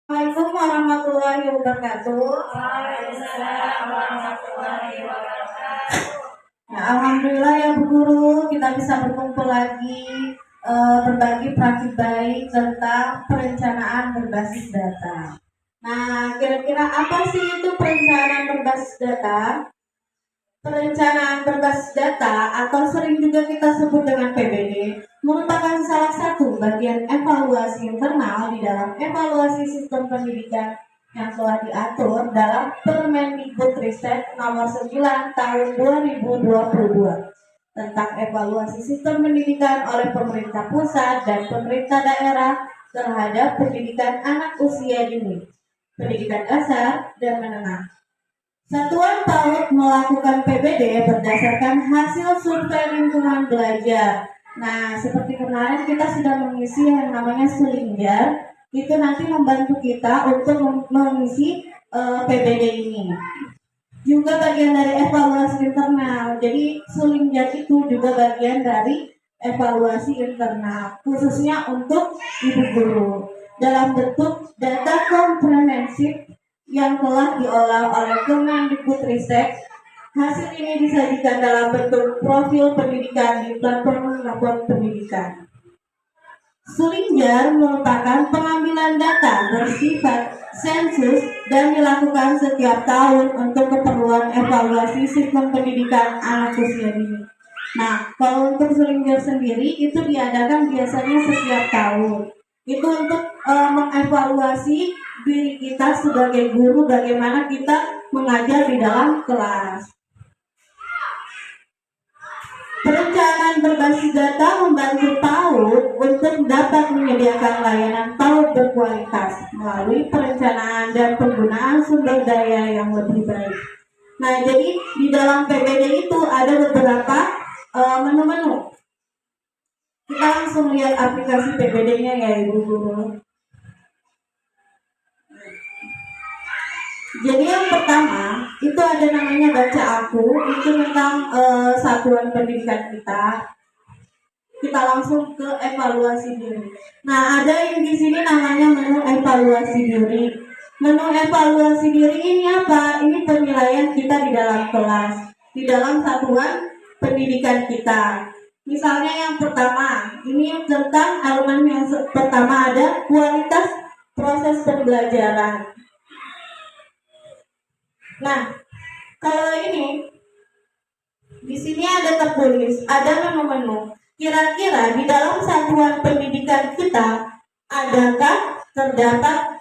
Assalamualaikum warahmatullahi wabarakatuh. Waalaikumsalam warahmatullahi wabarakatuh. Ya, alhamdulillah ya Bu Guru, kita bisa berkumpul lagi berbagi praktik baik tentang perencanaan berbasis data. Nah, kira-kira apa sih itu perencanaan berbasis data? Perencanaan berbasis data atau sering juga kita sebut dengan PBD merupakan salah satu bagian evaluasi internal di dalam evaluasi sistem pendidikan yang telah diatur dalam Permendikbudristek nomor 9 tahun 2022 tentang evaluasi sistem pendidikan oleh pemerintah pusat dan pemerintah daerah terhadap pendidikan anak usia dini, pendidikan dasar dan menengah. Satuan PAUD melakukan PBD berdasarkan hasil survei lingkungan belajar. Nah, seperti kemarin kita sudah mengisi yang namanya Sulingjar, itu nanti membantu kita untuk mengisi PBD ini. Juga bagian dari evaluasi internal. Jadi Sulingjar itu juga bagian dari evaluasi internal, khususnya untuk ibu guru dalam bentuk data komprehensif yang telah diolah oleh Kemendikbudristek. Hasil ini disajikan dalam bentuk profil pendidikan di platform lapor pendidikan. Sulingjar merupakan pengambilan data bersifat sensus dan dilakukan setiap tahun untuk keperluan evaluasi sistem pendidikan anak usia dini. Nah, kalau untuk Sulingjar sendiri itu diadakan biasanya setiap tahun. Itu untuk mengevaluasi diri kita sebagai guru, bagaimana kita mengajar di dalam kelas. Perencanaan berbasis data membantu PAUD untuk dapat menyediakan layanan PAUD berkualitas melalui perencanaan dan penggunaan sumber daya yang lebih baik. Nah, jadi di dalam PBD itu ada beberapa menu-menu. Kita langsung lihat aplikasi PBD-nya ya Ibu Guru. Jadi yang pertama itu ada namanya baca aku, itu tentang satuan pendidikan kita. Kita langsung ke evaluasi diri. Nah, ada yang di sini namanya menu evaluasi diri. Menu evaluasi diri ini apa? Ini penilaian kita di dalam kelas, di dalam satuan pendidikan kita. Misalnya yang pertama, ini tentang elemen yang pertama ada kualitas proses pembelajaran. Nah, kalau ini di sini ada tertulis, ada menu-menu. Kira-kira di dalam satuan pendidikan kita adakah terdapat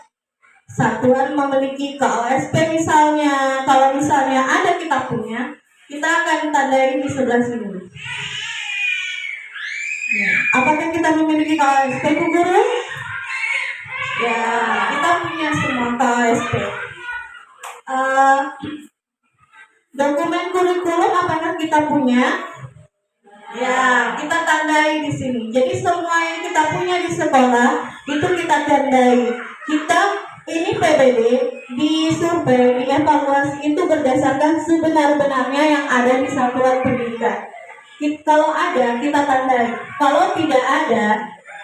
satuan memiliki KOSP misalnya? Kalau misalnya ada kita punya, kita akan tandai di sebelah sini. Ya. Apakah kita memiliki KOSP, Bu Guru? Ya, kita punya semua KOSP. Dokumen kurikulum apakah kita punya? Ya, kita tandai di sini. Jadi semua yang kita punya di sekolah itu kita tandai. Kita ini PBD di survei, di evaluasi itu berdasarkan sebenar-benarnya yang ada di satuan pendidikan. Kalau ada kita tandai. Kalau tidak ada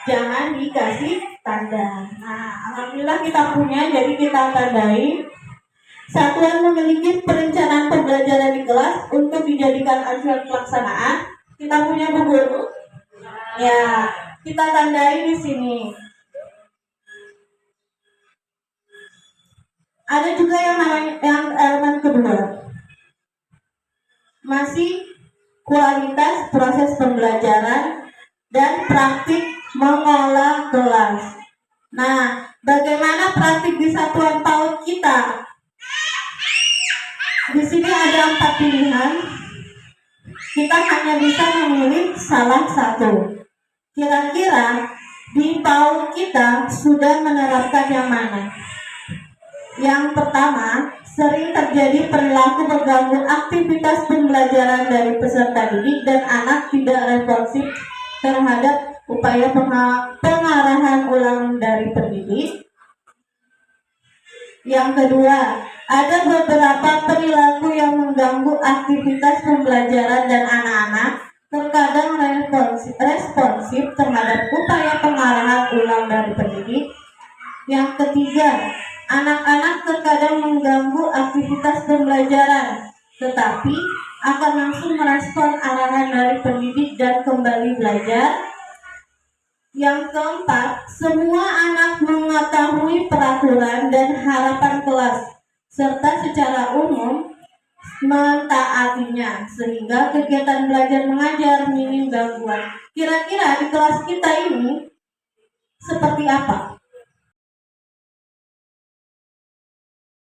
jangan dikasih tanda. Nah, alhamdulillah kita punya, jadi kita tandai. Satuan memiliki perencanaan pembelajaran di kelas untuk dijadikan acuan pelaksanaan. Kita punya Bu Guru. Ya, kita tandai di sini. Ada juga yang namanya elemen kedua. Masih kualitas proses pembelajaran dan praktik mengolah kelas. Nah, bagaimana praktik di satuan PAUD kita? Di sini ada 4 pilihan. Kita hanya bisa memilih salah satu. Kira-kira di PAUD kita sudah menerapkan yang mana? Yang pertama, sering terjadi perilaku mengganggu aktivitas pembelajaran dari peserta didik dan anak tidak responsif terhadap upaya pengarahan ulang dari pendidik. Yang kedua, ada beberapa perilaku yang mengganggu aktivitas pembelajaran dan anak-anak terkadang responsif terhadap upaya pengarahan ulang dari pendidik. Yang ketiga, anak-anak terkadang mengganggu aktivitas pembelajaran, tetapi akan langsung merespon arahan dari pendidik dan kembali belajar. Yang keempat, semua anak mengetahui peraturan dan harapan kelas, serta secara umum mentaatinya, sehingga kegiatan belajar mengajar minim gangguan. Kira-kira di kelas kita ini seperti apa?